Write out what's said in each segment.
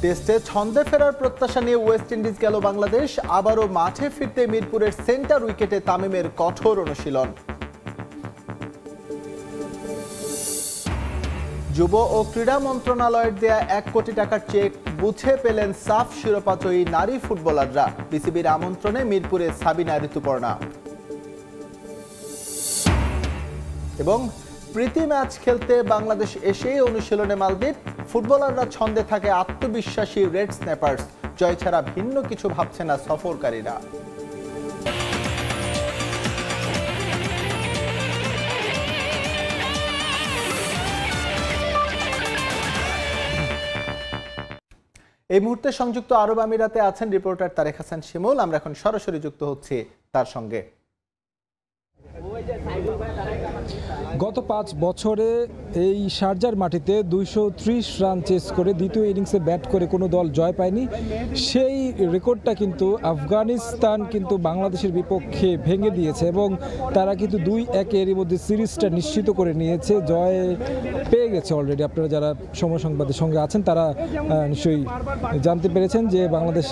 টেস্টে ছন্দে ফেরার প্রত্যাশা নিয়ে ওয়েস্ট ইন্ডিজ গেল বাংলাদেশ। আবারও মাঠে ফিরতে মিরপুরের সেন্টার উইকেটে তামিমের কঠোর অনুশীলন। যুব ও ক্রীড়া মন্ত্রণালয়ের দেয়া 1 কোটি টাকার চেক বুঝে পেলেন সাফ শিরোপাজয়ী নারী ফুটবলাররা। বিসিবির আমন্ত্রণে মিরপুরে সাবিনা ঋতুপর্ণা। এবং প্রীতি ম্যাচ খেলতে বাংলাদেশ এসেই অনুশীলনে মালদ্বীপ। ফুটবলাররা ছন্দে থাকে আত্মবিশ্বাসী রেড স্ন্যাপার্স। জয় ছাড়া ভিন্ন কিছু ভাবছে না সফরকারীরা। এই মুহূর্তে সংযুক্ত আরব আমিরাতে আছেন রিপোর্টার তারেক হাসান শিমুল। আমরা এখন সরাসরি যুক্ত হচ্ছি তার সঙ্গে। গত 5 বছরে এই শারজার মাটিতে 230 রান চেস করে দ্বিতীয় ইনিংসে ব্যাট করে কোনো দল জয় পায়নি। সেই রেকর্ডটা কিন্তু আফগানিস্তান কিন্তু বাংলাদেশের বিপক্ষে ভেঙে দিয়েছে এবং তারা কিন্তু 2-1 এরই মধ্যে সিরিজটা নিশ্চিত করে নিয়েছে, জয় পেয়ে গেছে অলরেডি। আপনারা যারা সময় সংবাদের সঙ্গে আছেন তারা নিশ্চয়ই জানতে পেরেছেন যে বাংলাদেশ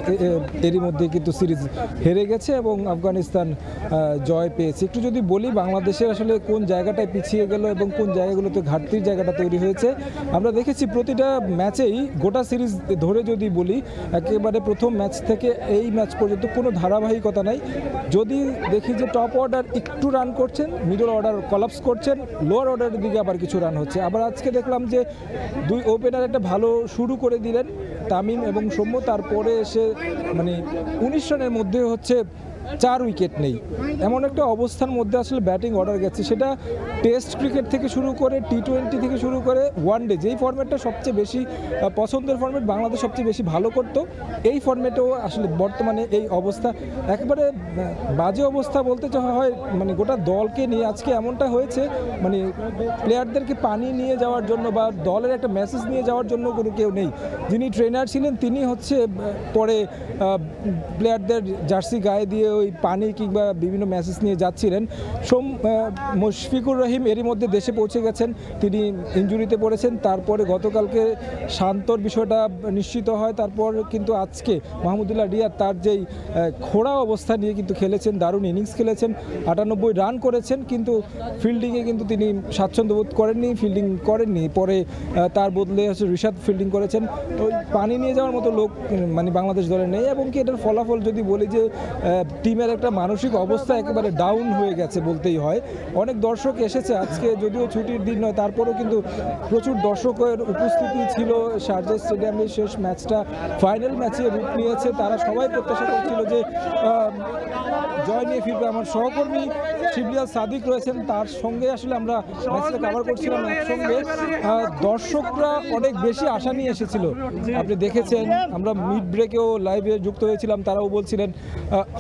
এরই মধ্যে কিন্তু সিরিজ হেরে গেছে এবং আফগানিস্তান জয় পেয়েছে। একটু যদি বলি বাংলাদেশের আসলে কোন জায়গাটায় পিছিয়ে গেল এবং কোন জায়গাগুলোতে ঘাটতির জায়গাটা তৈরি হয়েছে, আমরা দেখেছি প্রতিটা ম্যাচেই গোটা সিরিজ ধরে যদি বলি একেবারে প্রথম ম্যাচ থেকে এই ম্যাচ পর্যন্ত কোনো ধারাবাহিকতা নাই। যদি দেখি যে টপ অর্ডার একটু রান করছেন, মিডল অর্ডার কলাপস করছেন, লোয়ার অর্ডারের দিকে আবার কিছু রান হচ্ছে। আবার আজকে দেখলাম যে 2 ওপেনার একটা ভালো শুরু করে দিলেন তামিম এবং সৌম্য, তারপরে এসে মানে 19 রানের মধ্যে হচ্ছে 4 উইকেট নেই, এমন একটা অবস্থার মধ্যে আসলে ব্যাটিং অর্ডার গেছে। সেটা টেস্ট ক্রিকেট থেকে শুরু করে T20 থেকে শুরু করে ওয়ানডে, যেই ফরম্যাটটা সবচেয়ে বেশি পছন্দের ফরম্যাট, বাংলাদেশ সবচেয়ে বেশি ভালো করত, এই ফরম্যাটেও আসলে বর্তমানে এই অবস্থা একেবারে বাজে অবস্থা বলতে হয়। মানে গোটা দলকে নিয়ে আজকে এমনটা হয়েছে, মানে প্লেয়ারদেরকে পানি নিয়ে যাওয়ার জন্য বা দলের একটা মেসেজ নিয়ে যাওয়ার জন্য কোনো কেউ নেই। যিনি ট্রেনার ছিলেন তিনি হচ্ছে পরে প্লেয়ারদের জার্সি গায়ে দিয়ে ওই পানি কিংবা বিভিন্ন মেসেজ নিয়ে যাচ্ছিলেন। মুশফিকুর রহিম এরই মধ্যে দেশে পৌঁছে গেছেন, তিনি ইনজুরিতে পড়েছেন। তারপরে গতকালকে শান্তর বিষয়টা নিশ্চিত হয়, তারপর কিন্তু আজকে মাহমুদুল্লাহ রিয়াদ তার যেই খোড়া অবস্থা নিয়ে কিন্তু খেলেছেন, দারুণ ইনিংস খেলেছেন, 98 রান করেছেন, কিন্তু ফিল্ডিংয়ে কিন্তু তিনি স্বাচ্ছন্দ্য বোধ করেননি। পরে তার বদলে হচ্ছে রিশাদ ফিল্ডিং করেছেন। ওই পানি নিয়ে যাওয়ার মতো লোক মানে বাংলাদেশ দলে নেই এবং কি এটার ফলাফল যদি বলি যে টিমের একটা মানসিক অবস্থা একেবারে ডাউন হয়ে গেছে বলতেই হয়। অনেক দর্শক এসেছে আজকে, যদিও ছুটির দিন নয়, তারপরেও কিন্তু প্রচুর দর্শকের উপস্থিতি ছিল শারজাহ স্টেডিয়ামে। শেষ ম্যাচটা ফাইনাল ম্যাচে রূপ নিয়েছে, তারা সবাই প্রত্যাশা করছিল যে জয় নিয়ে ফিরবে। আমার সহকর্মী শিবলিয়াল সাদিক রয়েছেন, তার সঙ্গে আসলে আমরা ম্যাচটা কভার করছিলাম একসঙ্গে। দর্শকরা অনেক বেশি আশা নিয়ে এসেছিল, আপনি দেখেছেন। আমরা মিড ব্রেকেও লাইভে যুক্ত হয়েছিলাম, তারাও বলছিলেন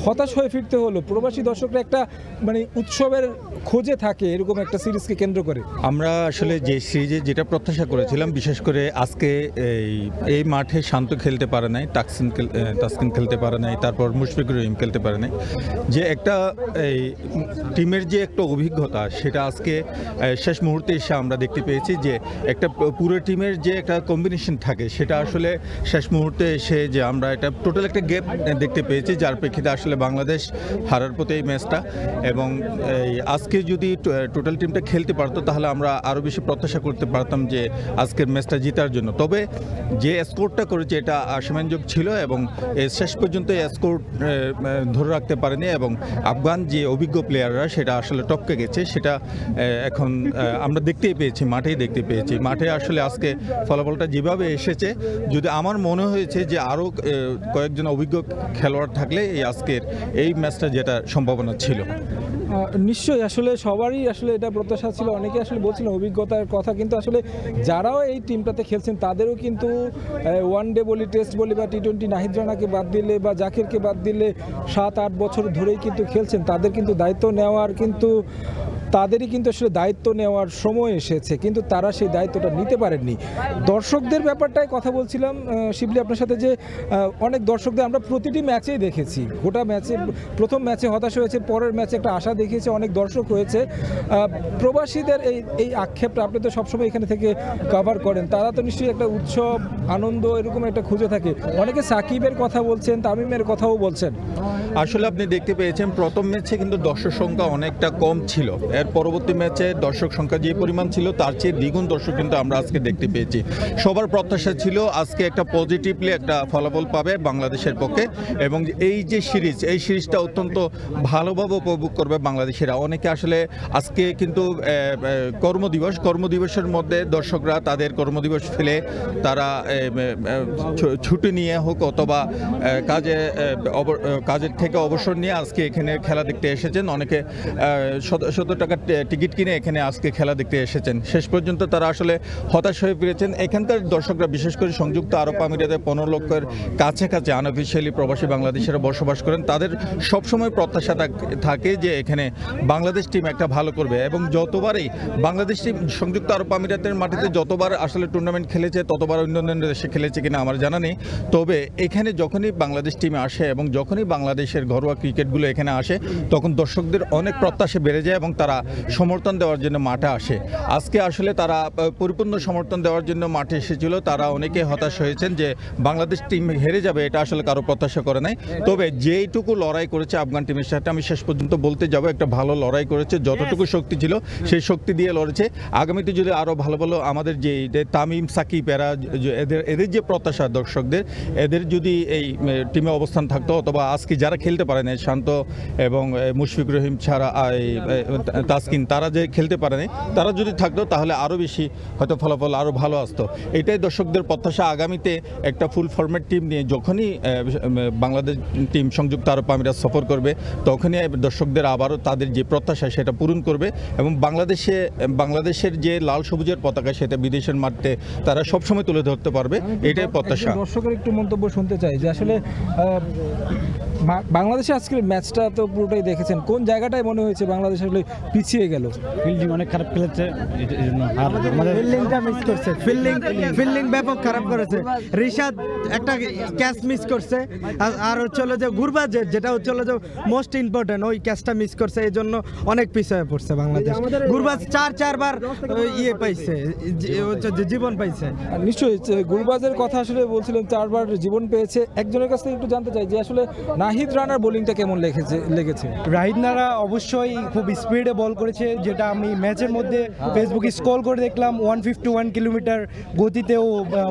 হতাশ হয়ে ফিরতে হলো। প্রবাসী দর্শকরা একটা মানে উৎসবের খোঁজে থাকে এরকম একটা সিরিজকে কেন্দ্র করে। আমরা আসলে যে সিরিজে যেটা প্রত্যাশা করেছিলাম, বিশেষ করে আজকে এই মাঠে শান্ত খেলতে পারে নাই, তাসকিন খেলতে পারে নাই, তারপর মুশফিকুর রহিম খেলতে পারে নাই, যে একটা এই টিমের যে একটা অভিজ্ঞতা সেটা আজকে শেষ মুহূর্তে এসে আমরা দেখতে পেয়েছি যে একটা পুরো টিমের যে একটা কম্বিনেশন থাকে সেটা আসলে শেষ মুহূর্তে এসে যে আমরা এটা টোটাল একটা গ্যাপ দেখতে পেয়েছি, যার প্রেক্ষিতে আসলে বাংলাদেশ হারার পথে এই ম্যাচটা। এবং আজকে যদি টোটাল টিমটা খেলতে পারতো তাহলে আমরা আরও বেশি প্রত্যাশা করতে পারতাম যে আজকের ম্যাচটা জেতার জন্য। তবে যে স্কোরটা করেছে এটা আশাব্যঞ্জক ছিল এবং শেষ পর্যন্ত এই স্কোর ধরে রাখতে পারেনি এবং আফগান যে অভিজ্ঞ প্লেয়াররা সেটা আসলে টপকে গেছে। সেটা এখন আমরা দেখতেই পেয়েছি, মাঠেই দেখতে পেয়েছি। মাঠে আসলে আজকে ফলাফলটা যেভাবে এসেছে, যদি আমার মনে হয়েছে যে আরও কয়েকজন অভিজ্ঞ খেলোয়াড় থাকলে আজকের এই ম্যাচটা যেটা সম্ভাবনা ছিল। নিশ্চয়ই আসলে সবারই আসলে এটা প্রত্যাশা ছিল। অনেকে আসলে বলছিলেন অভিজ্ঞতার কথা, কিন্তু আসলে যারাও এই টিমটাতে খেলছেন তাদেরও কিন্তু ওয়ানডে বলি, টেস্ট বলি বা T20 নাহিদ রানাকে বাদ দিলে বা জাকিরকে বাদ দিলে 7-8 বছর ধরেই কিন্তু খেলছেন। তাদের কিন্তু দায়িত্ব নেওয়ার কিন্তু তাদেরই কিন্তু আসলে দায়িত্ব নেওয়ার সময় এসেছে, কিন্তু তারা সেই দায়িত্বটা নিতে পারেননি। দর্শকদের ব্যাপারটায় কথা বলছিলাম শিবলি আপনার সাথে, যে অনেক দর্শকদের আমরা প্রতিটি ম্যাচেই দেখেছি, গোটা ম্যাচে প্রথম ম্যাচে হতাশ হয়েছে, পরের ম্যাচে একটা আশা দেখিয়েছে, অনেক দর্শক হয়েছে। প্রবাসীদের এই আক্ষেপটা আপনি তো সবসময় এখানে থেকে কভার করেন, তারা তো নিশ্চয়ই একটা উৎসব আনন্দ এরকম একটা খুঁজে থাকে। অনেকে সাকিবের কথা বলছেন, তামিমের কথাও বলছেন। আসলে আপনি দেখতে পেয়েছেন প্রথম ম্যাচে কিন্তু দর্শক সংখ্যা অনেকটা কম ছিল, এর পরবর্তী ম্যাচে দর্শক সংখ্যা যে পরিমাণ ছিল তার চেয়ে দ্বিগুণ দর্শক কিন্তু আমরা আজকে দেখতে পেয়েছি। সবার প্রত্যাশা ছিল আজকে একটা পজিটিভলি একটা ফলাফল পাবে বাংলাদেশের পক্ষে, এবং এই যে এই সিরিজটা অত্যন্ত ভালোভাবে উপভোগ করবে বাংলাদেশিরা। অনেকে আসলে আজকে কিন্তু কর্মদিবসের মধ্যে দর্শকরা তাদের কর্মদিবস ফেলে তারা ছুটি নিয়ে হোক অথবা কাজের থেকে অবসর নিয়ে আজকে এখানে খেলা দেখতে এসেছেন। অনেকে 100 টাকার টিকিট কিনে এখানে আজকে খেলা দেখতে এসেছেন। শেষ পর্যন্ত তারা আসলে হতাশ হয়ে ফিরেছেন। এখানকার দর্শকরা বিশেষ করে সংযুক্ত আরব আমিরাতে 15 লক্ষের কাছাকাছি আনঅফিশিয়ালি প্রবাসী বাংলাদেশিরা বসবাস করেন। তাদের সবসময় প্রত্যাশা থাকে যে এখানে বাংলাদেশ টিম একটা ভালো করবে, এবং যতবারই বাংলাদেশ টিম সংযুক্ত আরব আমিরাতের মাটিতে যতবার আসলে টুর্নামেন্ট খেলেছে ততবার অন্যান্য দেশে খেলেছে কিনা আমার জানা নেই। তবে এখানে যখনই বাংলাদেশ টিমে আসে এবং যখনই বাংলাদেশের ঘরোয়া ক্রিকেটগুলো এখানে আসে তখন দর্শকদের অনেক প্রত্যাশা বেড়ে যায় এবং তারা সমর্থন দেওয়ার জন্য মাঠে আসে। আজকে আসলে তারা পরিপূর্ণ সমর্থন দেওয়ার জন্য মাঠে এসেছিল। তারা অনেকে হতাশ হয়েছেন যে বাংলাদেশ টিম হেরে যাবে, এটা আসলে কারো প্রত্যাশা করে নাই। তবে যেইটুকু লড়াই করেছে আফগান টিমের সাথে, আমি শেষ পর্যন্ত বলতে যাব একটা ভালো লড়াই করেছে, যতটুকু শক্তি ছিল সেই শক্তি দিয়ে লড়েছে। আগামীতে যদি আরও ভালো ভালো আমাদের যে তামিম সাকিব এরা এদের যে প্রত্যাশা দর্শকদের, এদের যদি এই টিমে অবস্থান থাকতো, অথবা আজকে যারা খেলতে পারে না, শান্ত এবং মুশফিকুর রহিম ছাড়া তাসকিন, তারা যে খেলতে পারে না, তারা যদি থাকতো তাহলে আরও বেশি হয়তো ফলাফল আরও ভালো আসতো। এটাই দর্শকদের প্রত্যাশা। আগামীতে একটা ফুল ফরম্যাট টিম নিয়ে যখনই বাংলাদেশ টিম সংযুক্ত আরব আমিরাত সফর করবে তখনই দর্শকদের আবারও তাদের যে প্রত্যাশা সেটা পূরণ করবে, এবং বাংলাদেশের যে লাল সবুজের পতাকা সেটা বিদেশের মাঠে তারা সবসময় তুলে ধরতে পারবে, এটাই প্রত্যাশা। দর্শকের একটু মন্তব্য শুনতে চাই যে আসলে বাংলাদেশে আজকের ম্যাচটা তো পুরোটাই দেখেছেন, কোন জায়গাটায় মনে হয়েছে বাংলাদেশ আসলে পিছিয়ে গেল? ফিল্ডিং অনেক খারাপ খেলেছে, ফিল্ডিংটা মিস করছে, ফিল্ডিং ব্যাপক খারাপ করেছে। রিশাদ একটা ক্যাচ মিস করছে, আর হচ্ছে হলো যে গুরবাজ যেটা হচ্ছে হলো যে মোস্ট ইম্পর্টেন্ট, ওই ক্যাচটা মিস করছে, এই জন্য অনেক পিছিয়ে পড়ছে বাংলাদেশ। গুরবাজ চারবার ইয়ে পাইছে, জীবন পাইছে। নিশ্চয়ই গুরবাজের কথা আসলে বলছিলেন, 4বার জীবন পেয়েছে। একজনের কাছ থেকে একটু জানতে চাই যে আসলে নাহিদ রানার বোলিংটা কেমন লেগেছে? রাহিদ রানা অবশ্যই খুব স্পিডে বল করেছে, যেটা আমি ম্যাচের মধ্যে ফেসবুকে স্ক্রল করে দেখলাম। 151 কিলোমিটার গতিতেও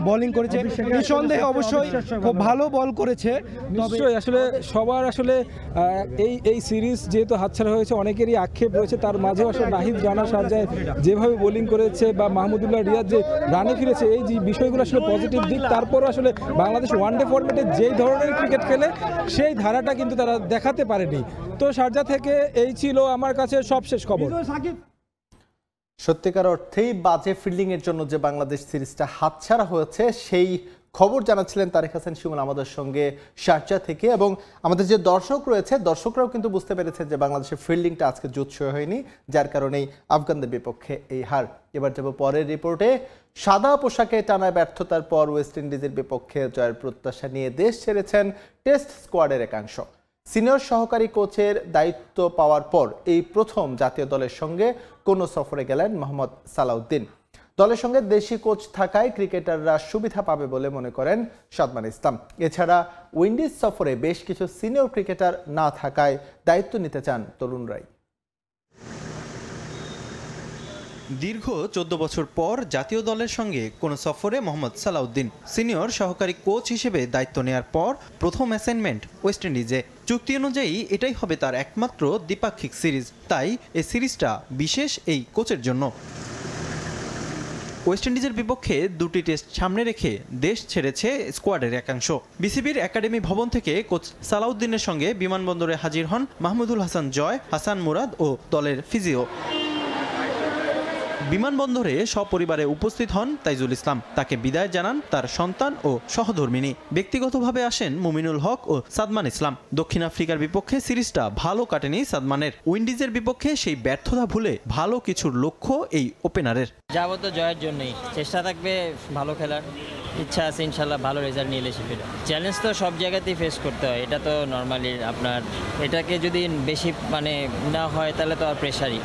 বোলিং করেছে, নিঃসন্দেহে অবশ্যই খুব ভালো বল করেছে। নিশ্চয়ই আসলে সবার আসলে এই সিরিজ যেহেতু হাতছাড়া হয়েছে, অনেকেরই আক্ষেপ রয়েছে, তার মাঝেও আসলে নাহিদ রানা শারজায় যেভাবে বোলিং করেছে বা মাহমুদুল্লাহ রিয়াদ যে রানে ফিরেছে, এই যে বিষয়গুলো আসলে পজিটিভ দিক। তারপরও আসলে বাংলাদেশ ওয়ানডে ফরম্যাটে যেই ধরনের ক্রিকেট খেলে সেই ধারাটা কিন্তু তারা দেখাতে পারেনি। তো শারজা থেকে এই ছিল আমার কাছে সবশেষ খবর। সত্যিকার অর্থেই বাজে ফিল্ডিং এর জন্য যে বাংলাদেশ সিরিজটা হাতছাড়া হয়েছে সেই খবর জানাচ্ছিলেন তারেক হাসান শিমুল আমাদের সঙ্গে শারজা থেকে। এবং আমাদের যে দর্শক রয়েছে, দর্শকরাও কিন্তু বুঝতে পেরেছেন যে বাংলাদেশের ফিল্ডিংটা আজকে জুৎসই হয়নি, যার কারণেই আফগানদের বিপক্ষে এই হার। এবার যাব পরের রিপোর্টে। সাদা পোশাকে টানা ব্যর্থতার পর ওয়েস্ট ইন্ডিজের বিপক্ষে জয়ের প্রত্যাশা নিয়ে দেশ ছেড়েছেন টেস্ট স্কোয়াডের একাংশ। সিনিয়র সহকারী কোচের দায়িত্ব পাওয়ার পর এই প্রথম জাতীয় দলের সঙ্গে কোনো সফরে গেলেন মোহাম্মদ সালাউদ্দিন। দলের সঙ্গে দেশি কোচ থাকায় ক্রিকেটাররা সুবিধা পাবে বলে মনে করেন সাদমান ইসলাম। এছাড়া উইন্ডিজ সফরে বেশ কিছু সিনিয়র ক্রিকেটার না থাকায় দায়িত্ব নিতে চান তরুণরাই। দীর্ঘ 14 বছর পর জাতীয় দলের সঙ্গে কোনো সফরে মোহাম্মদ সালাউদ্দিন সিনিয়র সহকারী কোচ হিসেবে দায়িত্ব নেওয়ার পর প্রথম অ্যাসাইনমেন্ট ওয়েস্ট ইন্ডিজে। চুক্তি অনুযায়ী এটাই হবে তার একমাত্র দ্বিপাক্ষিক সিরিজ, তাই এই সিরিজটা বিশেষ এই কোচের জন্য। ওয়েস্ট ইন্ডিজের বিপক্ষে 2টি টেস্ট সামনে রেখে দেশ ছেড়েছে স্কোয়াডের একাংশ। বিসিবির একাডেমি ভবন থেকে কোচ সালাউদ্দিনের সঙ্গে বিমানবন্দরে হাজির হন মাহমুদুল হাসান জয়, হাসান মুরাদ ও দলের ফিজিও। বিমানবন্দরে সপরিবারে উপস্থিত হন তাইজুল ইসলাম। তাকে বিদায় জানান তার সন্তান ও সহধর্মিনী। ব্যক্তিগতভাবে আসেন মুমিনুল হক ও সাদমান ইসলাম। দক্ষিণ আফ্রিকার বিপক্ষে সিরিজটা ভালো কাটেনি সাদমানের। উইন্ডিজের বিপক্ষে সেই ব্যর্থতা ভুলে ভালো কিছুর লক্ষ্য এই ওপেনারের। যাবো তো জয়ের জন্যই, চেষ্টা থাকবে ভালো খেলার, ইচ্ছা আছে ইনশাল্লাহ ভালো রেজাল্ট নিয়ে এসে ফিরে। চ্যালেঞ্জ তো সব জায়গাতেই ফেস করতে হয়, এটা তো নর্মালি আপনার এটাকে যদি বেশি না হয় তাহলে তো আর প্রেশারই।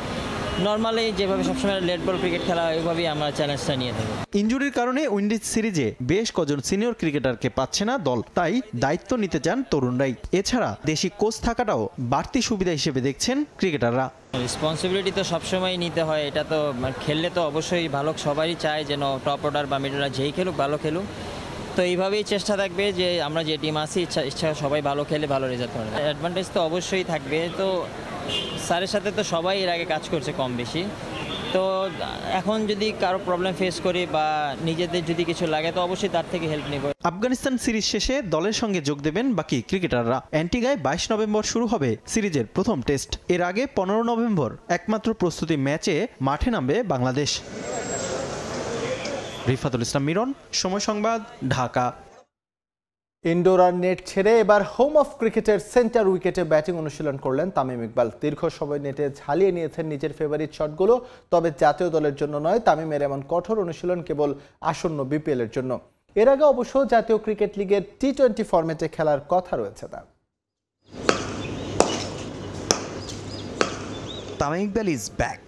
নর্মালি যেভাবে সবসময় লেট বল ক্রিকেট খেলা হয় ওইভাবেই আমরা চ্যালেঞ্জটা নিয়ে থাকি। ইনজুরির কারণে উইন্ডিজ সিরিজে বেশ কজন সিনিয়র ক্রিকেটারকে পাচ্ছে না দল, তাই দায়িত্ব নিতে চান তরুণরাই। এছাড়া দেশি কোচ থাকাটাও বাড়তি সুবিধা হিসেবে দেখছেন ক্রিকেটাররা। রেসপন্সিবিলিটি তো সবসময় নিতে হয়, এটা তো খেললে তো অবশ্যই ভালো, সবারই চায় যেন টপ অর্ডার বা মিডল অর্ডার যেই খেলুক ভালো খেলুক। তো এইভাবেই চেষ্টা থাকবে যে আমরা যে টিম আছি ইচ্ছা সবাই ভালো খেলে ভালো রেজাল্ট করে। অ্যাডভান্টেজ তো অবশ্যই থাকবে। তো স্যারের সাথে তো সবাই এর আগে কাজ করছে কম বেশি, তো এখন যদি কারো প্রবলেম ফেস করি বা নিজেদের যদি কিছু লাগে তো অবশ্যই তার থেকে হেল্প নেব। আফগানিস্তান সিরিজ শেষে দলের সঙ্গে যোগ দেবেন বাকি ক্রিকেটাররা। অ্যান্টিগায় 22 নভেম্বর শুরু হবে সিরিজের প্রথম টেস্ট। এর আগে 15 নভেম্বর একমাত্র প্রস্তুতি ম্যাচে মাঠে নামবে বাংলাদেশ। রিফাতুল ইসলাম মিরন, সময় সংবাদ, ঢাকা। ইনডোর আর নেট ছেড়ে এবার হোম অফ ক্রিকেটের সেন্টার উইকেটে ব্যাটিং অনুশীলন করলেন তামিম ইকবাল। দীর্ঘ সময় নেটে ঝালিয়ে নিয়েছেন নিজের ফেভারিট শটগুলো। তবে জাতীয় দলের জন্য নয়, তামিমের এমন কঠোর অনুশীলন কেবল আসন্ন বিপিএলের জন্য। এর আগে অবশ্য জাতীয় ক্রিকেট লিগের টি-20 ফরম্যাটে খেলার কথা রয়েছে তার। Tamim Iqbal is back.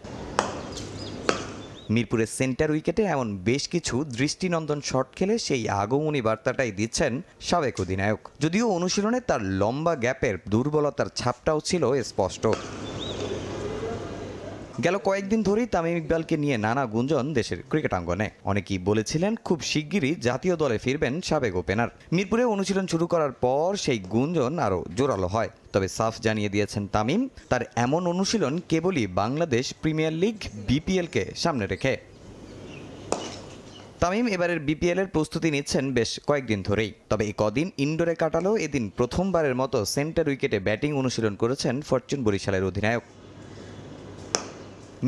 মিরপুরের সেন্টার উইকেটে এমন বেশ কিছু দৃষ্টিনন্দন শট খেলে সেই আগমনী বার্তাটাই দিচ্ছেন সাবেক অধিনায়ক। যদিও অনুশীলনে তার লম্বা গ্যাপের দুর্বলতার ছাপটাও ছিল স্পষ্ট। গেল কয়েকদিন ধরেই তামিম ইকবালকে নিয়ে নানা গুঞ্জন দেশের ক্রিকেট অঙ্গনে। অনেকেই বলেছিলেন খুব শিগগিরই জাতীয় দলে ফিরবেন সাবেক ওপেনার। মিরপুরে অনুশীলন শুরু করার পর সেই গুঞ্জন আরও জোরালো হয়। তবে সাফ জানিয়ে দিয়েছেন তামিম, তার এমন অনুশীলন কেবলই বাংলাদেশ প্রিমিয়ার লিগ বিপিএলকে সামনে রেখে। তামিম এবারের বিপিএলের প্রস্তুতি নিচ্ছেন বেশ কয়েকদিন ধরেই। তবে এই কদিন ইনডোরে কাটালেও এদিন প্রথমবারের মতো সেন্টার উইকেটে ব্যাটিং অনুশীলন করেছেন ফরচুন বরিশালের অধিনায়ক।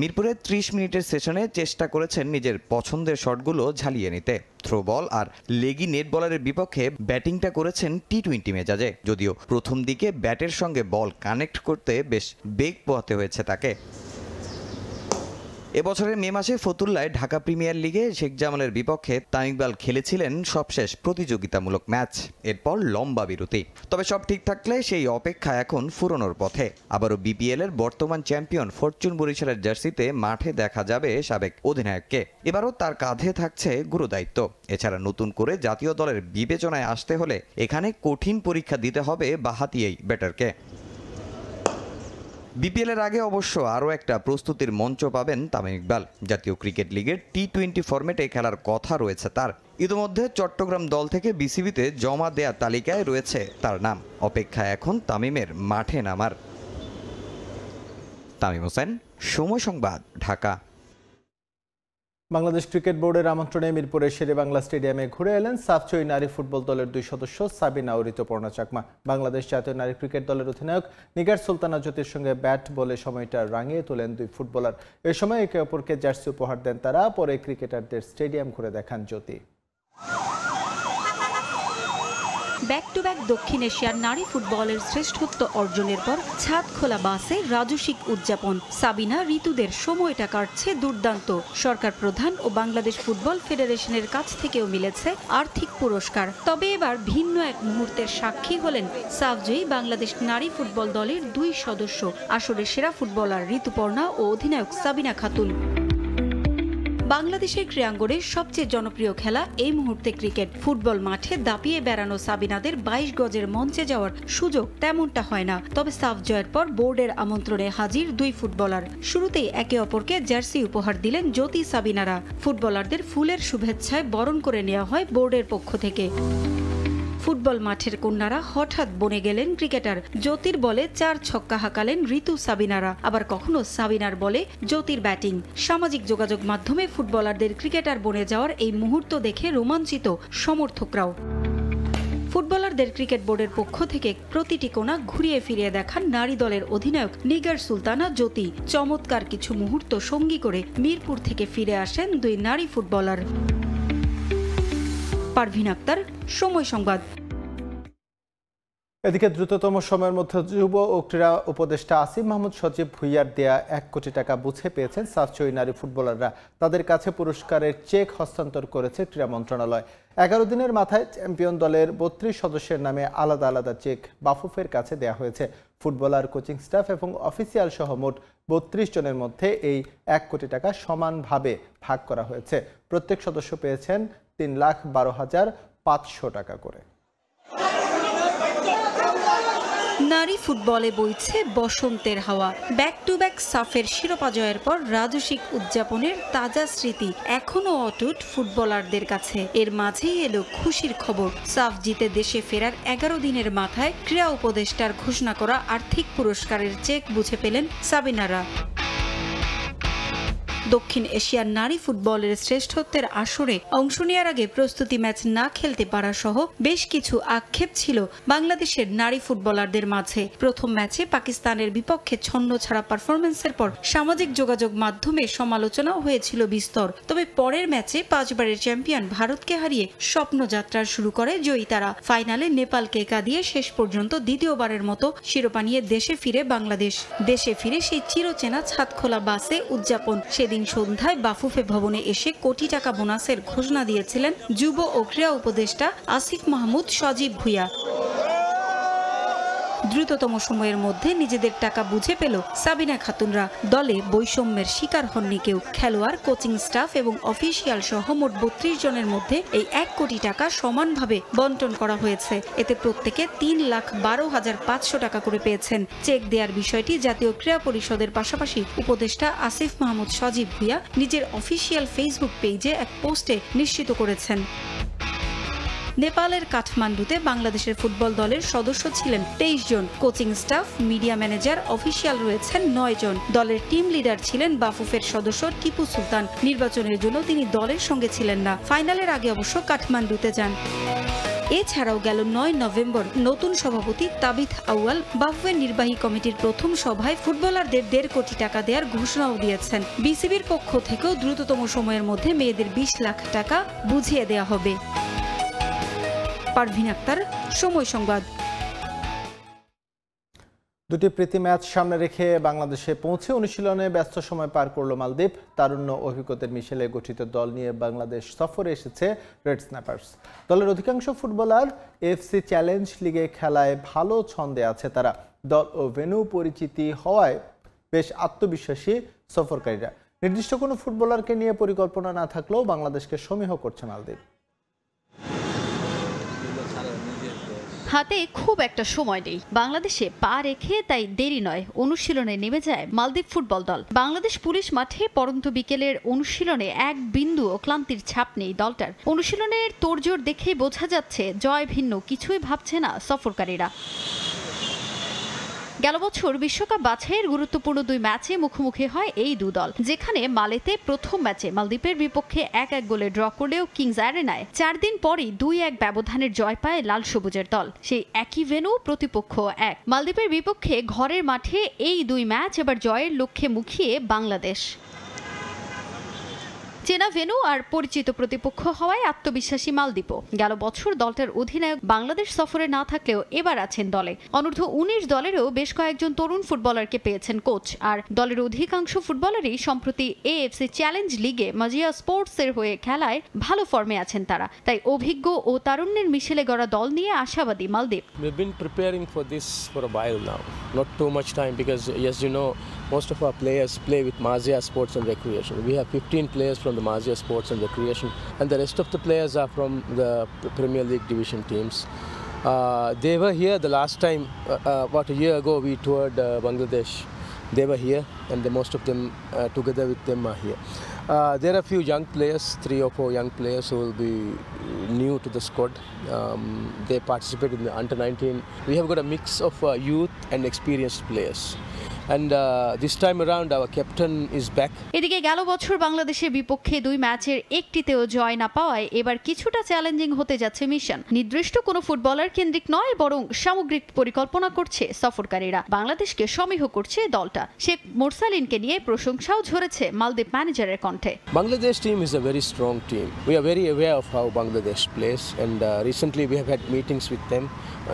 মিরপুরে 30 মিনিটের সেশনে চেষ্টা করেছেন নিজের পছন্দের শটগুলো ঝালিয়ে নিতে। থ্রো বল আর লেগি নেট বলারের বিপক্ষে ব্যাটিংটা করেছেন টি-20 মেজাজে। যদিও প্রথম দিকে ব্যাটের সঙ্গে বল কানেক্ট করতে বেশ বেগ পোহাতে হয়েছে তাকে। এবছরের মে মাসে ফতুল্লায় ঢাকা প্রিমিয়ার লিগে শেখ জামালের বিপক্ষে তামিম ইকবাল খেলেছিলেন সবশেষ প্রতিযোগিতামূলক ম্যাচ। এরপর লম্বা বিরতি। তবে সব ঠিক থাকলে সেই অপেক্ষা এখন ফুরোনোর পথে। আবারও বিপিএলের বর্তমান চ্যাম্পিয়ন ফরচুন বরিশালের জার্সিতে মাঠে দেখা যাবে সাবেক অধিনায়ককে। এবারও তার কাঁধে থাকছে গুরুদায়িত্ব। এছাড়া নতুন করে জাতীয় দলের বিবেচনায় আসতে হলে এখানে কঠিন পরীক্ষা দিতে হবে বাঁহাতি এই ব্যাটারকে। বিপিএলের আগে অবশ্য আরও একটা প্রস্তুতির মঞ্চ পাবেন তামিম ইকবাল। জাতীয় ক্রিকেট লিগের টি-20 ফরম্যাটে খেলার কথা রয়েছে তার। ইতিমধ্যে চট্টগ্রাম দল থেকে বিসিবিতে জমা দেয়া তালিকায় রয়েছে তার নাম। অপেক্ষা এখন তামিমের মাঠে নামার। তামিম হোসেন, সময় সংবাদ, ঢাকা। বাংলাদেশ ক্রিকেট বোর্ডের আমন্ত্রণে মিরপুরের শেরেবাংলা স্টেডিয়ামে ঘুরে এলেন সাফচই নারী ফুটবল দলের 2 সদস্য সাবিনা ও ঋতুপর্ণা চাকমা। বাংলাদেশ জাতীয় নারী ক্রিকেট দলের অধিনায়ক নিগার সুলতানা জ্যোতির সঙ্গে ব্যাট বলে সময়টা রাঙিয়ে তোলেন 2 ফুটবলার। এ সময় একে অপরকে জার্সি উপহার দেন তারা। পরে ক্রিকেটারদের স্টেডিয়াম ঘুরে দেখান জ্যোতি। ব্যাক টু ব্যাক দক্ষিণ এশিয়ার নারী ফুটবলের শ্রেষ্ঠত্ব অর্জনের পর ছাদ খোলা বাসে রাজস্বিক উদযাপন। সাবিনা ঋতুদের সময়টা কাটছে দুর্দান্ত। সরকার প্রধান ও বাংলাদেশ ফুটবল ফেডারেশনের কাছ থেকেও মিলেছে আর্থিক পুরস্কার। তবে এবার ভিন্ন এক মুহূর্তের সাক্ষী হলেন সাফজয়ী বাংলাদেশ নারী ফুটবল দলের 2 সদস্য, আসরের সেরা ফুটবলার ঋতুপর্ণা ও অধিনায়ক সাবিনা খাতুন। বাংলাদেশের ক্রীড়াঙ্গনে সবচেয়ে জনপ্রিয় খেলা এই মুহূর্তে ক্রিকেট। ফুটবল মাঠে দাপিয়ে বেড়ানো সাবিনাদের 22 গজের মঞ্চে যাওয়ার সুযোগ তেমনটা হয় না। তবে সাফ জয়ের পর বোর্ডের আমন্ত্রণে হাজির 2 ফুটবলার। শুরুতেই একে অপরকে জার্সি উপহার দিলেন জ্যোতি সাবিনারা। ফুটবলারদের ফুলের শুভেচ্ছায় বরণ করে নেওয়া হয় বোর্ডের পক্ষ থেকে। ফুটবল মাঠের কন্যারা হঠাৎ বনে গেলেন ক্রিকেটার। জ্যোতির বলে 4 ছক্কা হাঁকালেন ঋতু সাবিনারা। আবার কখনো সাবিনার বলে জ্যোতির ব্যাটিং। সামাজিক যোগাযোগ মাধ্যমে ফুটবলারদের ক্রিকেটার বনে যাওয়ার এই মুহূর্ত দেখে রোমাঞ্চিত সমর্থকরাও। ফুটবলারদের ক্রিকেট বোর্ডের পক্ষ থেকে প্রতিটি কোণা ঘুরিয়ে ফিরিয়ে দেখান নারী দলের অধিনায়ক নিগার সুলতানা জ্যোতি। চমৎকার কিছু মুহূর্ত সঙ্গী করে মিরপুর থেকে ফিরে আসেন দুই নারী ফুটবলার। পারভিন আক্তার, সময় সংবাদ। এদিকে দ্রুততম সময়ের মধ্যে যুব ও ক্রীড়া উপদেষ্টা আসিফ মাহমুদ সজীব ভুইয়ার দেয়া 1 কোটি টাকা বুঝে পেয়েছেন সাফজয়ী নারী ফুটবলাররা। তাদের কাছে পুরস্কারের চেক হস্তান্তর করেছে ক্রীড়া মন্ত্রণালয়। 11 দিনের মাথায় চ্যাম্পিয়ন দলের 32 সদস্যের নামে আলাদা আলাদা চেক বাফুফের কাছে দেয়া হয়েছে। ফুটবলার, কোচিং স্টাফ এবং অফিসিয়াল সহ মোট 32 জনের মধ্যে এই 1 কোটি টাকা সমানভাবে ভাগ করা হয়েছে। প্রত্যেক সদস্য পেয়েছেন 3,12,500 টাকা করে। নারী ফুটবলে বইছে বসন্তের হাওয়া। ব্যাক টু ব্যাক সাফের শিরোপা জয়ের পর রাজসিক উদযাপনের তাজা স্মৃতি এখনো অটুট ফুটবলারদের কাছে। এর মাঝেই এলো খুশির খবর। সাফ জিতে দেশে ফেরার 11 দিনের মাথায় ক্রীড়া উপদেষ্টার ঘোষণা করা আর্থিক পুরস্কারের চেক বুঝে পেলেন সাবিনারা। দক্ষিণ এশিয়ার নারী ফুটবলের শ্রেষ্ঠত্বের আসরে অংশ নেওয়ার আগে প্রস্তুতি ম্যাচ না খেলতে পারা সহ বেশ কিছু আক্ষেপ ছিল বাংলাদেশের নারী ফুটবলারদের মাঝে। প্রথম ম্যাচে পাকিস্তানের বিপক্ষে ছন্ন ছাড়া পারফরম্যান্সের পর সামাজিক যোগাযোগ মাধ্যমে সমালোচনাও হয়েছিল বিস্তর। তবে পরের ম্যাচে 5 বারের চ্যাম্পিয়ন ভারতকে হারিয়ে স্বপ্নযাত্রা শুরু করে জয়ী তারা। ফাইনালে নেপালকে কাঁদিয়ে শেষ পর্যন্ত দ্বিতীয়বারের মতো শিরোপা নিয়ে দেশে ফিরে বাংলাদেশ। দেশে ফিরে সেই চিরচেনা ছাদখোলা বাসে উদযাপন। সেদিন সন্ধ্যায় বাফুফে ভবনে এসে কোটি টাকা বোনাসের ঘোষণা দিয়েছিলেন যুব ও ক্রীড়া উপদেষ্টা আসিফ মাহমুদ সজীব ভুইয়া। দ্রুততম সময়ের মধ্যে নিজেদের টাকা বুঝে পেল সাবিনা খাতুনরা। দলে বৈষম্যের শিকার হননি কেউ। খেলোয়াড়, কোচিং স্টাফ এবং অফিসিয়াল সহ মোট 32 জনের মধ্যে এই 1 কোটি টাকা সমানভাবে বন্টন করা হয়েছে। এতে প্রত্যেকে 3,12,500 টাকা করে পেয়েছেন। চেক দেওয়ার বিষয়টি জাতীয় ক্রীড়া পরিষদের পাশাপাশি উপদেষ্টা আসিফ মাহমুদ সজীব ভুইয়া নিজের অফিসিয়াল ফেসবুক পেজে এক পোস্টে নিশ্চিত করেছেন। নেপালের কাঠমান্ডুতে বাংলাদেশের ফুটবল দলের সদস্য ছিলেন 23 জন। Coaching staff, media manager, official রয়েছেন 9 জন। দলের টিম লিডার ছিলেন বাফুফের সদস্য টিপু সুলতান। নির্বাচনের জন্য তিনি দলের সঙ্গে ছিলেন না। ফাইনালের আগে অবশ্য কাঠমান্ডুতে যান। এছাড়াও গেল 9 নভেম্বর নতুন সভাপতি তাবিথ আউয়াল বাফুফের নির্বাহী কমিটির প্রথম সভায় ফুটবলারদের 1.5 কোটি টাকা দেওয়ার ঘোষণাও দিয়েছেন। বিসিবির পক্ষ থেকেও দ্রুততম সময়ের মধ্যে মেয়েদের 20 লাখ টাকা বুঝিয়ে দেওয়া হবে। পারভিন আক্তার, সময় সংবাদ। দুটি প্রীতি ম্যাচ সামনে রেখে বাংলাদেশে পৌঁছে অনুশীলনে ব্যস্ত সময় পার করল মালদ্বীপ। তারুণ্য অভিজ্ঞতার মিশেলে গঠিত দল নিয়ে বাংলাদেশ সফরে এসেছে রেড স্ন্যাপার্স। দলের অধিকাংশ ফুটবলার এফসি চ্যালেঞ্জ লিগে খেলায় ভালো ছন্দে আছে তারা। দল ও ভেন্যু পরিচিতি হওয়ায় বেশ আত্মবিশ্বাসী সফরকারীরা। নির্দিষ্ট কোনো ফুটবলারকে নিয়ে পরিকল্পনা না থাকলেও বাংলাদেশকে সমীহ করছে মালদ্বীপ। হাতে খুব একটা সময় নেই বাংলাদেশে পা রেখে, তাই দেরি নয় অনুশীলনে নেমে যায় মালদ্বীপ ফুটবল দল। বাংলাদেশ পুলিশ মাঠে পরন্ত বিকেলের অনুশীলনে এক বিন্দুও ক্লান্তির ছাপ নেই দলটার। অনুশীলনের তোড়জোড় দেখেই বোঝা যাচ্ছে জয় ভিন্ন কিছুই ভাবছে না সফরকারীরা। গেল বছর বিশ্বকাপ বাছাইয়ের গুরুত্বপূর্ণ 2 ম্যাচে মুখোমুখি হয় এই দু দল, যেখানে মালেতে প্রথম ম্যাচে মালদ্বীপের বিপক্ষে 1-1 গোলে ড্র করলেও কিংস অ্যারেনায় 4 দিন পরেই 2-1 ব্যবধানের জয় পায় লাল সবুজের দল। সেই একই ভেন্যু, প্রতিপক্ষ এক। মালদ্বীপের বিপক্ষে ঘরের মাঠে এই 2 ম্যাচ এবার জয়ের লক্ষ্যে মুখিয়ে বাংলাদেশ। চেনা ভেন্যু আর পরিচিত প্রতিপক্ষ হওয়ায় আত্মবিশ্বাসী মালদ্বীপও। গেল বছর দলটার অধিনায়ক বাংলাদেশ সফরে না থাকলেও এবার আছেন দলে। অনূর্ধ্ব 19 দলেরও বেশ কয়েকজন তরুণ ফুটবলারকে পেয়েছেন কোচ। আর দলের অধিকাংশ ফুটবলারই সম্প্রতি এএফসি চ্যালেঞ্জ লিগে মাজিয়া স্পোর্টসের হয়ে খেলায় ভালো ফর্মে আছেন তারা। তাই অভিজ্ঞ ও তারুণ্যের মিশেলে গড়া দল নিয়ে আশাবাদী মালদ্বীপ। We've been preparing for this for a while now. Not too much time because, as you know, most of our players play with Mazia Sports and Recreation. We have 15 players from the Mazia Sports and Recreation, and the rest of the players are from the Premier League division teams. They were here the last time, about a year ago, we toured Bangladesh. They were here, and most of them together with them are here. There are a few young players, 3 or 4 young players who will be new to the squad. They participate in the under-19. We have got a mix of youth and experienced players. And this time around, our captain is back. এদিকে গেল বছর বাংলাদেশের বিপক্ষে 2 ম্যাচের একটিতেও জয় না পাওয়ায় এবার কিছুটা চ্যালেঞ্জিং হতে যাচ্ছে মিশন। নির্দিষ্ট কোনো ফুটবলার কেন্দ্রিক নয়, বরং সামগ্রিক পরিকল্পনা করছে সফরকারীরা। বাংলাদেশকে সমীহ করছে দলটা। শেখ মোরসালিনকে নিয়ে প্রশংসাও ঝরেছে মালদ্বীপ ম্যানেজারের কণ্ঠে। Bangladesh team is a very strong team. We are very aware of how Bangladesh plays, and recently we have had meetings with them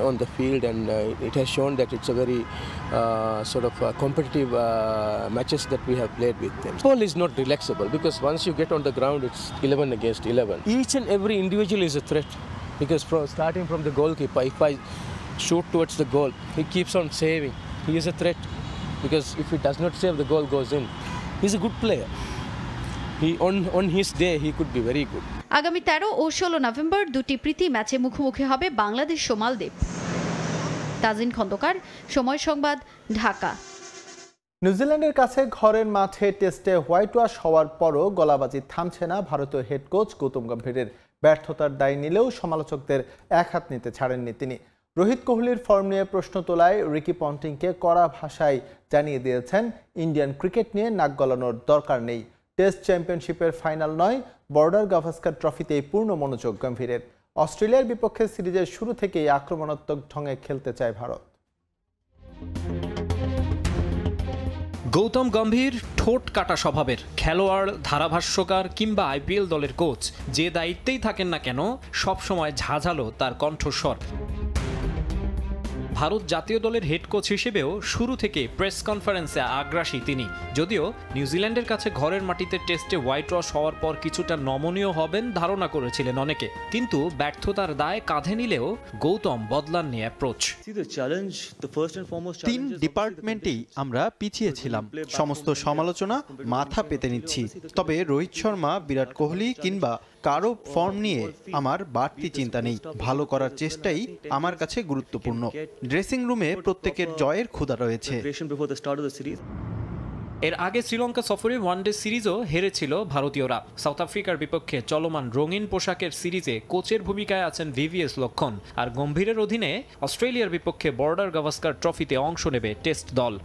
on the field, and it has shown that it's a very sort of competitive matches that we have played with them. Football is not relaxable because once you get on the ground, it's 11 against 11. Each and every individual is a threat because starting from the goalkeeper, if I shoot towards the goal, he keeps on saving. He is a threat because if he does not save, the goal goes in. He's a good player. On his day, he could be very good. আগামী 13 ও 16 November দুটি প্রীতি ম্যাচে মুখোমুখি হবে বাংলাদেশ ও মালদ্বীপ। তাজিন খন্দকার, সময় সংবাদ, ঢাকা। নিউজিল্যান্ডের কাছে ঘরের মাঠে টেস্টে হোয়াইট ওয়াশ হওয়ার পরও গলাবাজি থামছে না ভারতীয় হেড কোচ গৌতম গম্ভীরের। ব্যর্থতার দায় নিলেও সমালোচকদের এক হাত নিতে ছাড়েননি তিনি। রোহিত কোহলির ফর্ম নিয়ে প্রশ্ন তোলায় রিকি পন্টিংকে কড়া ভাষায় জানিয়ে দিয়েছেন, ইন্ডিয়ান ক্রিকেট নিয়ে নাক গলানোর দরকার নেই। টেস্ট চ্যাম্পিয়নশিপের ফাইনাল নয়, বর্ডার গাভাস্কার ট্রফিতেই পূর্ণ মনোযোগ গম্ভীরের। অস্ট্রেলিয়ার বিপক্ষে সিরিজের শুরু থেকেই আক্রমণাত্মক ঢঙে খেলতে চায় ভারত। গৌতম গম্ভীর ঠোঁট কাটা স্বভাবের খেলোয়াড়, ধারাভাষ্যকার কিংবা আইপিএল দলের কোচ, যে দায়িত্বেই থাকেন না কেন সবসময় ঝাঁঝালো তার কণ্ঠস্বর। ভারত জাতীয় দলের হেড কোচ হিসেবেও শুরু থেকে প্রেস কনফারেন্সে আগ্রাসী তিনি। যদিও নিউজিল্যান্ডের কাছে ঘরের মাটিতে টেস্টে হোয়াইট ওয়াশ হওয়ার পর কিছুটা নমনীয় হবেন ধারণা করেছিলেন অনেকে, কিন্তু ব্যর্থতার দায় কাঁধে নিলেও গৌতম বদলাননি অ্যাপ্রোচ। 3 ডিপার্টমেন্টেই আমরা পিছিয়ে ছিলাম, সমস্ত সমালোচনা মাথা পেতে নিচ্ছি। তবে রোহিত শর্মা, বিরাট কোহলি কিংবা কারো ফর্ম নিয়ে আমার বাড়তি চিন্তা নেই। ভালো করার চেষ্টাই আমার কাছে গুরুত্বপূর্ণ। ড্রেসিং রুমে প্রত্যেকের জয়ের ক্ষুধা রয়েছে। এর আগে শ্রীলঙ্কা সফরে ওয়ানডে সিরিজও হেরেছিল ভারতীয়রা। সাউথ আফ্রিকার বিপক্ষে চলমান রঙিন পোশাকের সিরিজে কোচের ভূমিকায় আছেন ভিভিএস লক্ষণ, আর গম্ভীরের অধীনে অস্ট্রেলিয়ার বিপক্ষে বর্ডার গাভাস্কার ট্রফিতে অংশ নেবে টেস্ট দল।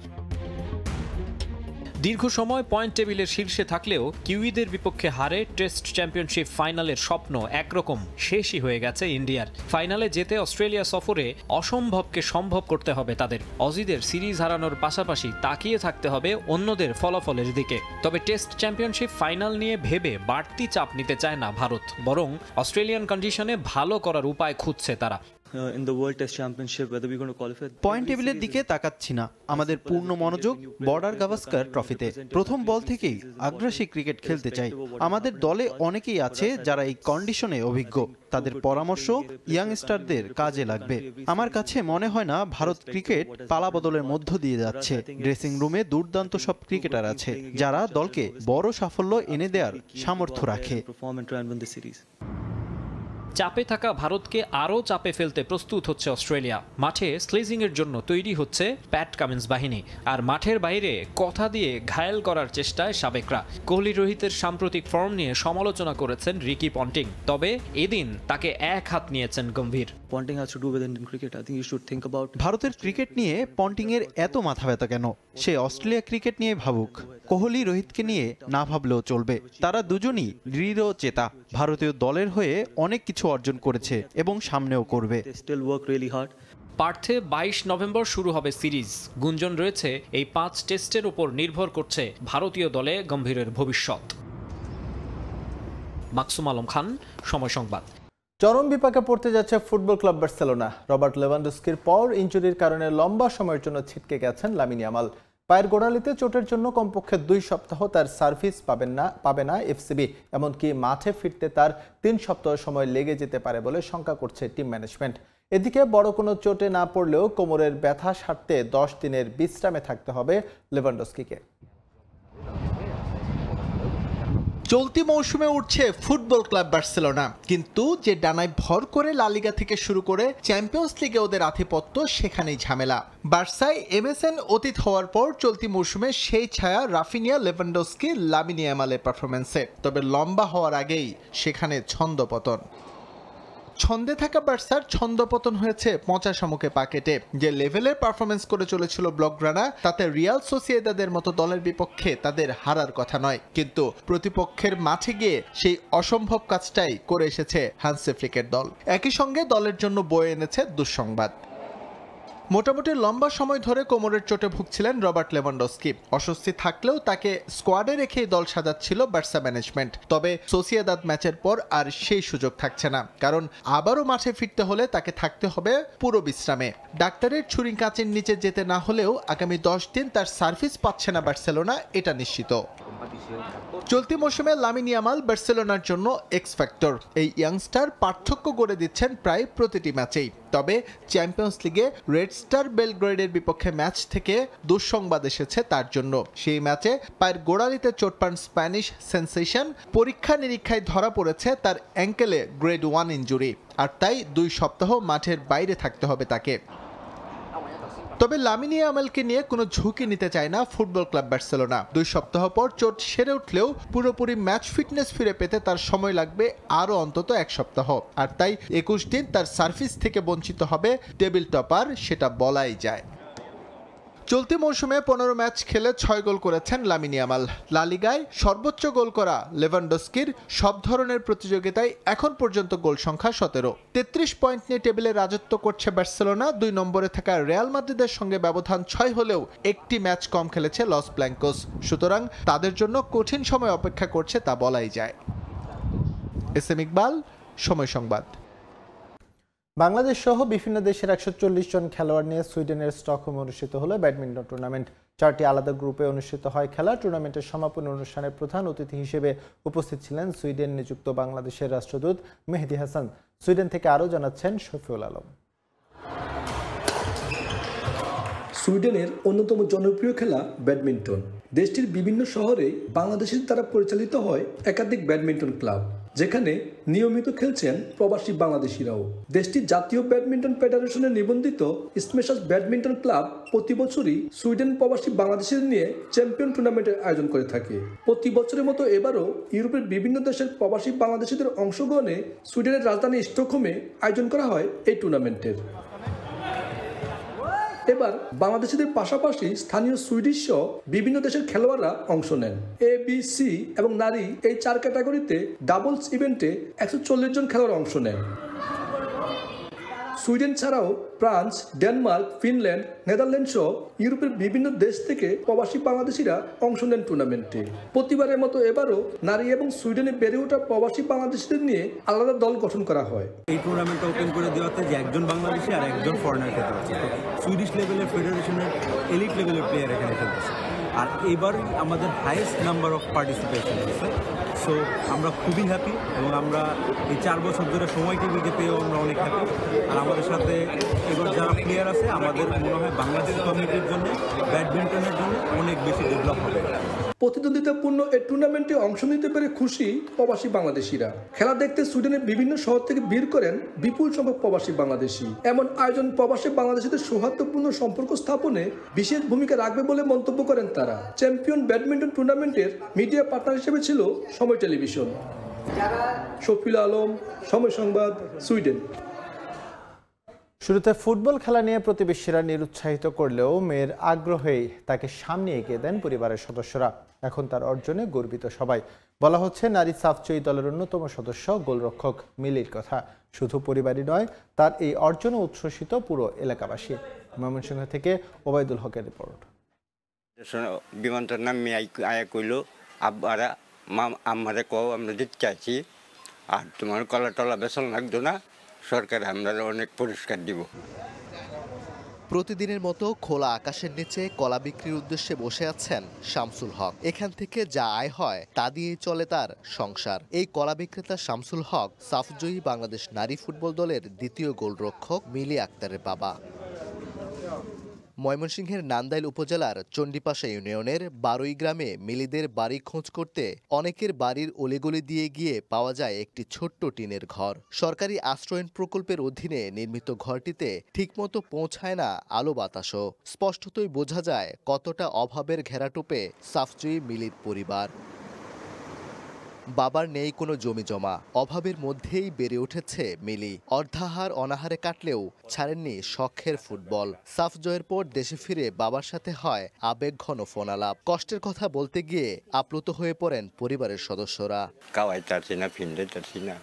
দীর্ঘ সময় পয়েন্ট টেবিলের শীর্ষে থাকলেও কিউইদের বিপক্ষে হারে টেস্ট চ্যাম্পিয়নশিপ ফাইনালের স্বপ্ন একরকম শেষই হয়ে গেছে ইন্ডিয়ার। ফাইনালে যেতে অস্ট্রেলিয়া সফরে অসম্ভবকে সম্ভব করতে হবে তাদের। অজিদের সিরিজ হারানোর পাশাপাশি তাকিয়ে থাকতে হবে অন্যদের ফলাফলের দিকে। তবে টেস্ট চ্যাম্পিয়নশিপ ফাইনাল নিয়ে ভেবে বাড়তি চাপ নিতে চায় না ভারত, বরং অস্ট্রেলিয়ান কন্ডিশনে ভালো করার উপায় খুঁজছে তারা। পয়েন্ট টেবিলের দিকে তাকাচ্ছি না, আমাদের পূর্ণ মনোযোগ বর্ডার গাভাস্কার ট্রফিতে। প্রথম বল থেকেই আগ্রাসী ক্রিকেট খেলতে চাই। আমাদের দলে অনেকেই আছে যারা এই কন্ডিশনে অভিজ্ঞ, তাদের পরামর্শ ইয়াংস্টারদের কাজে লাগবে। আমার কাছে মনে হয় না ভারত ক্রিকেট পালাবদলের মধ্য দিয়ে যাচ্ছে। ড্রেসিং রুমে দুর্দান্ত সব ক্রিকেটার আছে যারা দলকে বড় সাফল্য এনে দেওয়ার সামর্থ্য রাখে। চাপে থাকা ভারতকে আরও চাপে ফেলতে প্রস্তুত হচ্ছে অস্ট্রেলিয়া। মাঠে স্লেজিংয়ের জন্য তৈরি হচ্ছে প্যাট কামিন্স বাহিনী, আর মাঠের বাইরে কথা দিয়ে ঘায়েল করার চেষ্টায় সাবেকরা। কোহলি রোহিতের সাম্প্রতিক ফর্ম নিয়ে সমালোচনা করেছেন রিকি পন্টিং, তবে এদিন তাকে এক হাত নিয়েছেন গম্ভীর। ভারতের ক্রিকেট নিয়ে পন্টিং এর এত মাথা ব্যথা কেন? সে অস্ট্রেলিয়া ক্রিকেট নিয়ে ভাবুক। কোহলি রোহিতকে নিয়ে না ভাবলেও চলবে। তারা দুজনই দৃঢ় চেতা, ভারতীয় দলের হয়ে অনেক কিছু অর্জন করেছে এবং সামনেও করবে। পার্থে 22 নভেম্বর শুরু হবে সিরিজ। গুঞ্জন রয়েছে এই 5 টেস্টের উপর নির্ভর করছে ভারতীয় দলে গম্ভীরের ভবিষ্যৎ। মাকসুম আলম খান, সময় সংবাদ। চরম বিপাকে পড়তে যাচ্ছে ফুটবল ক্লাব বার্সেলোনা। রবার্ট লেভানডস্কির পর ইনজুরির কারণে লম্বা সময়ের জন্য ছিটকে গেছেন লামিন ইয়ামাল। পায়ের গোড়ালিতে চোটের জন্য কমপক্ষে 2 সপ্তাহ তার সার্ভিস পাবে না এফসিবি। এমনকি মাঠে ফিরতে তার 3 সপ্তাহ সময় লেগে যেতে পারে বলে শঙ্কা করছে টিম ম্যানেজমেন্ট। এদিকে বড় কোনো চোটে না পড়লেও কোমরের ব্যথা সারতে 10 দিনের বিশ্রামে থাকতে হবে লেভানডস্কিকে। চলতি মৌসুমে উঠছে ফুটবল ক্লাব বার্সেলোনা, কিন্তু যে ডানায় ভর করে লা লিগা থেকে শুরু করে চ্যাম্পিয়ন্স লিগে ওদের আধিপত্য, সেখানেই ঝামেলা। বার্সায় এমএসএন অতীত হওয়ার পর চলতি মৌসুমে সেই ছায়া রাফিনিয়া, লেভানডস্কি, লামিন ইয়ামালের পারফরমেন্সে। তবে লম্বা হওয়ার আগেই সেখানে ছন্দপতন। ছন্দে থাকা বার্সার ছন্দপতন হয়েছে পচা শামুকে পাকেটে। যে লেভেলের পারফরমেন্স করে চলেছিল ব্লগরানা, তাতে রিয়াল সোসিয়েদাদের মতো দলের বিপক্ষে তাদের হারার কথা নয়, কিন্তু প্রতিপক্ষের মাঠে গিয়ে সেই অসম্ভব কাজটাই করে এসেছে হান্সি ফ্লিকের দল। একই সঙ্গে দলের জন্য বয়ে এনেছে দুঃসংবাদ। মোটামুটি লম্বা সময় ধরে কোমরের চোটে ভুগছিলেন রবার্ট লেভানডস্কি। অস্বস্তি থাকলেও তাকে স্কোয়াডে রেখেই দল সাজাচ্ছিল বার্সা ম্যানেজমেন্ট। তবে সোসিয়েদাদ ম্যাচের পর আর সেই সুযোগ থাকছে না, কারণ আবারও মাঠে ফিরতে হলে তাকে থাকতে হবে পুরো বিশ্রামে। ডাক্তারের ছুরি কাঁচের নিচে যেতে না হলেও আগামী 10 দিন তার সার্ভিস পাচ্ছে না বার্সেলোনা, এটা নিশ্চিত। চলতি মৌসুমে লামিন ইয়ামাল বার্সেলোনার জন্য এক্স ফ্যাক্টর। এই ইয়াংস্টার পার্থক্য গড়ে দিচ্ছেন প্রায় প্রতিটি ম্যাচেই। তবে চ্যাম্পিয়ন্স লিগে রেড স্টার বেলগ্রেডের বিপক্ষে ম্যাচ থেকে দুঃসংবাদ এসেছে তার জন্য। সেই ম্যাচে পায়ের গোড়ালিতে চোট পান স্প্যানিশ সেন্সেশন। পরীক্ষা নিরীক্ষায় ধরা পড়েছে তার অ্যাঙ্কেলে গ্রেড 1 ইনজুরি, আর তাই 2 সপ্তাহ মাঠের বাইরে থাকতে হবে তাকে। তবে লামিন ইয়ামালকে নিয়ে কোনো ঝুঁকি নিতে চায় না ফুটবল ক্লাব বার্সেলোনা। 2 সপ্তাহ পর চোট সেরে উঠলেও পুরোপুরি ম্যাচ ফিটনেস ফিরে পেতে তার সময় লাগবে আরও অন্তত 1 সপ্তাহ, আর তাই 21 দিন তার সার্ভিস থেকে বঞ্চিত হবে টেবিল টপার, সেটা বলাই যায়। চলতি মৌসুমে 15 ম্যাচ খেলে 6 গোল করেছেন লামিন ইয়ামাল। লা লিগায় সর্বোচ্চ গোল করা লেভানডস্কির সব ধরনের প্রতিযোগিতায় এখন পর্যন্ত গোল সংখ্যা 17। 33 পয়েন্ট নিয়ে টেবিলে রাজত্ব করছে বার্সেলোনা। 2 নম্বরে থাকা রিয়াল মাদ্রিদের সঙ্গে ব্যবধান 6 হলেও একটি ম্যাচ কম খেলেছে লস ব্ল্যাঙ্কোস। সুতরাং তাদের জন্য কঠিন সময় অপেক্ষা করছে, তা বলাই যায়। এস এম ইকবাল, সময় সংবাদ। বাংলাদেশ সহ বিভিন্ন দেশের 140 জন খেলোয়াড় নিয়ে সুইডেনের স্টকহোমে অনুষ্ঠিত হলো ব্যাডমিন্টন টুর্নামেন্ট। 4টি আলাদা গ্রুপে অনুষ্ঠিত হয় খেলা। টুর্নামেন্টের সমাপনী অনুষ্ঠানে প্রধান অতিথি হিসেবে উপস্থিত ছিলেন সুইডেন নিযুক্ত বাংলাদেশের রাষ্ট্রদূত মেহেদী হাসান। সুইডেন থেকে আরও জানাচ্ছেন শফিউল আলম। সুইডেনের অন্যতম জনপ্রিয় খেলা ব্যাডমিন্টন। দেশটির বিভিন্ন শহরে বাংলাদেশের দ্বারা পরিচালিত হয় একাধিক ব্যাডমিন্টন ক্লাব, যেখানে নিয়মিত খেলছেন প্রবাসী বাংলাদেশিরাও। দেশটির জাতীয় ব্যাডমিন্টন ফেডারেশনের নিবন্ধিত স্ম্যাশার্স ব্যাডমিন্টন ক্লাব প্রতি বছরই সুইডেন প্রবাসী বাংলাদেশিদের নিয়ে চ্যাম্পিয়ন টুর্নামেন্টের আয়োজন করে থাকে। প্রতি বছরের মতো এবারও ইউরোপের বিভিন্ন দেশের প্রবাসী বাংলাদেশিদের অংশগ্রহণে সুইডেনের রাজধানী স্টকহোমে আয়োজন করা হয় এই টুর্নামেন্টের। এবার বাংলাদেশিদের পাশাপাশি স্থানীয় সুইডিশ সহ বিভিন্ন দেশের খেলোয়াড়রা অংশ নেন। এ, বি, সি এবং নারী এই 4 ক্যাটাগরিতে ডাবলস ইভেন্টে 140 জন খেলোয়াড় অংশ নেন। সুইডেন ছাড়াও ফ্রান্স, ডেনমার্ক, ফিনল্যান্ড, নেদারল্যান্ড সহ ইউরোপের বিভিন্ন দেশ থেকে প্রবাসী বাংলাদেশিরা অংশ নেন টুর্নামেন্টে। প্রতিবারের মতো এবারও নারী এবং সুইডেনে বেড়ে ওঠা প্রবাসী বাংলাদেশিদের নিয়ে আলাদা দল গঠন করা হয়। এই টুর্নামেন্টটা ওপেন করে দেওয়াতে যে একজন বাংলাদেশি আর একজন ফরেনার খেলতে পারছে। সুইডিশ লেভেলের ফেডারেশনের এলিট লেভেলের প্লেয়ার এখানে খেলতেছে, আর এবারই আমাদের হাইয়েস্ট নাম্বার অফ পার্টিসিপেশন হয়েছে। সো আমরা খুবই হ্যাপি, এবং আমরা এই 4 বছর ধরে সময় টিভিতে পেয়েও আমরা অনেক হ্যাপি। আর আমাদের সাথে এবার যারা প্লেয়ার আছে, আমাদের মনে হয় বাংলাদেশ কমিউনিটির জন্য, ব্যাডমিন্টনের জন্য অনেক বেশি ডেভেলপ হবে। প্রতিদ্বন্দ্বিতাপূর্ণ এই টুর্নামেন্টে অংশ নিতে পেরে খুশি প্রবাসী বাংলাদেশিরা। খেলা দেখতে সুইডেনের বিভিন্ন শহর থেকে ভিড় করেন বিপুল সংখ্যক প্রবাসী বাংলাদেশি। এমন আয়োজন প্রবাসী বাংলাদেশিদের সৌহার্দ্যপূর্ণ সম্পর্ক স্থাপনে বিশেষ ভূমিকা রাখবে বলে মন্তব্য করেন তারা। চ্যাম্পিয়ন ব্যাডমিন্টন টুর্নামেন্টের মিডিয়া পার্টনার হিসেবে ছিল সময় টেলিভিশন। শফিউল আলম, সময় সংবাদ, সুইডেন। শুরুতে ফুটবল খেলা নিয়ে প্রতিবেশীরা নিরুৎসাহিত করলেও মেয়ের আগ্রহেই তাকে সামনে এগিয়ে দেন পরিবারের সদস্যরা। এখন তার অর্জনে গর্বিত সবাই। বলা হচ্ছে নারী সাফজয়ী দলের অন্যতম সদস্য গোলরক্ষক মিলির কথা। শুধু পরিবারই নয়, তার এই অর্জনে উচ্ছ্বসিত পুরো এলাকাবাসী। ময়মনসিংহ থেকে ওবায়দুল হকের রিপোর্ট। বিমানটার নাম আয়া কইল, আব্বারা আমারে কও আমরা দিতে চাইছি, আর তোমার কলা টলা বেসন লাগতো না, সরকার আমরা অনেক পুরস্কার দিব। প্রতিদিনের মতো খোলা আকাশের নিচে কলা বিক্রির উদ্দেশ্যে বসে আছেন শামসুল হক। এখান থেকে যা আয় হয় তা দিয়েই চলে তার সংসার। এই কলা বিক্রেতা শামসুল হক সাফজয়ী বাংলাদেশ নারী ফুটবল দলের দ্বিতীয় গোলরক্ষক মিলি আক্তারের বাবা। ময়মনসিংহের নান্দাইল উপজেলার চণ্ডীপাশা ইউনিয়নের 12 গ্রামে মিলিদের বাড়ি খোঁজ করতে অনেকের বাড়ির অলিগলি দিয়ে গিয়ে পাওয়া যায় একটি ছোট্ট টিনের ঘর। সরকারি আশ্রয়ন প্রকল্পের অধীনে নির্মিত ঘরটিতে ঠিকমতো পৌঁছায় না আলো বাতাসও। স্পষ্টতই বোঝা যায় কতটা অভাবের ঘেরাটোপে সাফজয়ী মিলির পরিবার। বাবার নেই কোনো জমি জমা, অভাবের মধ্যেই বেড়ে উঠেছে মিলি। অর্ধাহার অনাহারে কাটলেও ছাড়েননি শখের ফুটবল। সাফ জয়ের পর দেশে ফিরে বাবার সাথে হয় আবেগঘন ফোনালাপ। কষ্টের কথা বলতে গিয়ে আপ্লুত হয়ে পড়েন পরিবারের সদস্যরা। খাওয়াইতাছি না, ফিন্দাইতাছি না,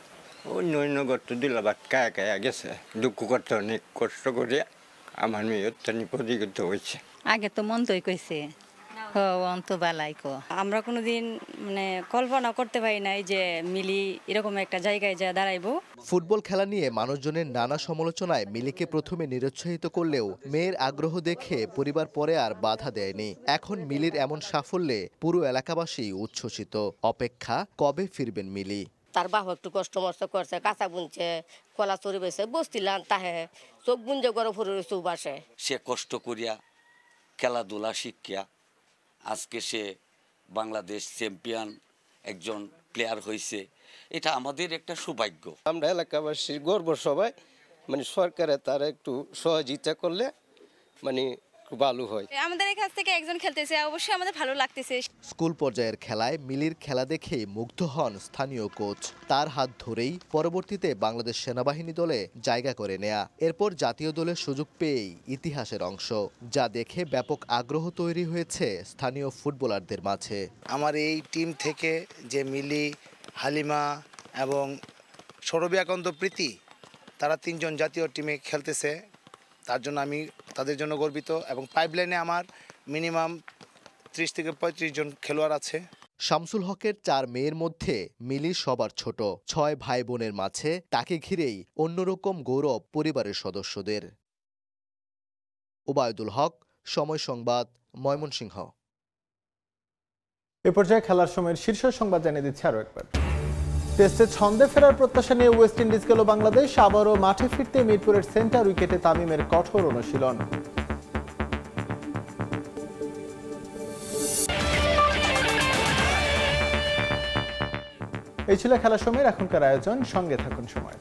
অন্য গর্ত দিলা বাট কায়া কায়া গেছে। দুঃখ করতে অনেক কষ্ট করে আমার মেয়ে অত্যন্ত প্রতিগত হয়েছে। আগে তো মন তৈ কইছে অন্ত বালাইকো, আমরা কোনোদিন মানে কল্পনা করতে পারি নাই যে মিলি এরকম একটা জায়গায় যা দাঁড়াইবো। ফুটবল খেলা নিয়ে মানুষজনের নানা সমালোচনায় মিলিকে প্রথমে নিরুৎসাহিত করলেও মেয়ের আগ্রহ দেখে পরিবার পরে আর বাধা দেয়নি। এখন মিলির এমন সাফল্যে পুরো এলাকাবাসী উচ্ছ্বসিত। অপেক্ষা কবে ফিরবেন মিলি। তার বাবা একটু কষ্ট মষ্ট করছে, কাঁচা বুনছে, কলা চুরি বেছে, বসতিলাম তাহে চোখ বুঞ্জে গরম ফুরে চৌবাসে। সে কষ্ট করিয়া খেলাধুলা শিখিয়া আজকে সে বাংলাদেশ চ্যাম্পিয়ন একজন প্লেয়ার হয়েছে, এটা আমাদের একটা সৌভাগ্য। আমরা এলাকাবাসীর গর্ব সবাই, মানে সরকারে তারা একটু সহযোগিতা করলে মানে ভালো হয়। আমাদের কাছ থেকে একজন খেলতেছে, অবশ্যই আমাদের ভালো লাগতেছে। স্কুল পর্যায়ের খেলায় মিলির খেলা দেখেই মুগ্ধ হন স্থানীয় কোচ। তার হাত ধরেই পরবর্তীতে বাংলাদেশ সেনাবাহিনী দলে জায়গা করে নেয়া, এরপর জাতীয় দলের সুযোগ পেয়েই ইতিহাসের অংশ, যা দেখে ব্যাপক আগ্রহ তৈরি হয়েছে স্থানীয় ফুটবলারদের মাঝে। আমার এই টিম থেকে যে মিলি, হালিমা এবং সৌরভিয়াকান্ত প্রীতি, তারা তিনজন জাতীয় টিমে খেলতেছে, তার জন্য আমি তাদের জন্য গর্বিত। এবং পাইপলাইনে আমার মিনিমাম 30 থেকে 35 জন খেলোয়াড় আছে। শামসুল হকের 4 মেয়ের মধ্যে মিলি সবার ছোট। 6 ভাই বোনের মাঝে তাকে ঘিরেই অন্যরকম গৌরব পরিবারের সদস্যদের। ওবায়দুল হক, সময় সংবাদ, ময়মনসিংহ। এ পর্যায়ে খেলার সময়ের শীর্ষ সংবাদ জানিয়ে দিচ্ছে আরও একবার। টেস্টে ছন্দে ফেরার প্রত্যাশা নিয়ে ওয়েস্ট ইন্ডিজ গেল বাংলাদেশ। আবারও মাঠে ফিরতে মিরপুরের সেন্টার উইকেটে তামিমের কঠোর অনুশীলন। এই ছিল খেলার সময়ের এখনকার আয়োজন। সঙ্গে থাকুন সময়।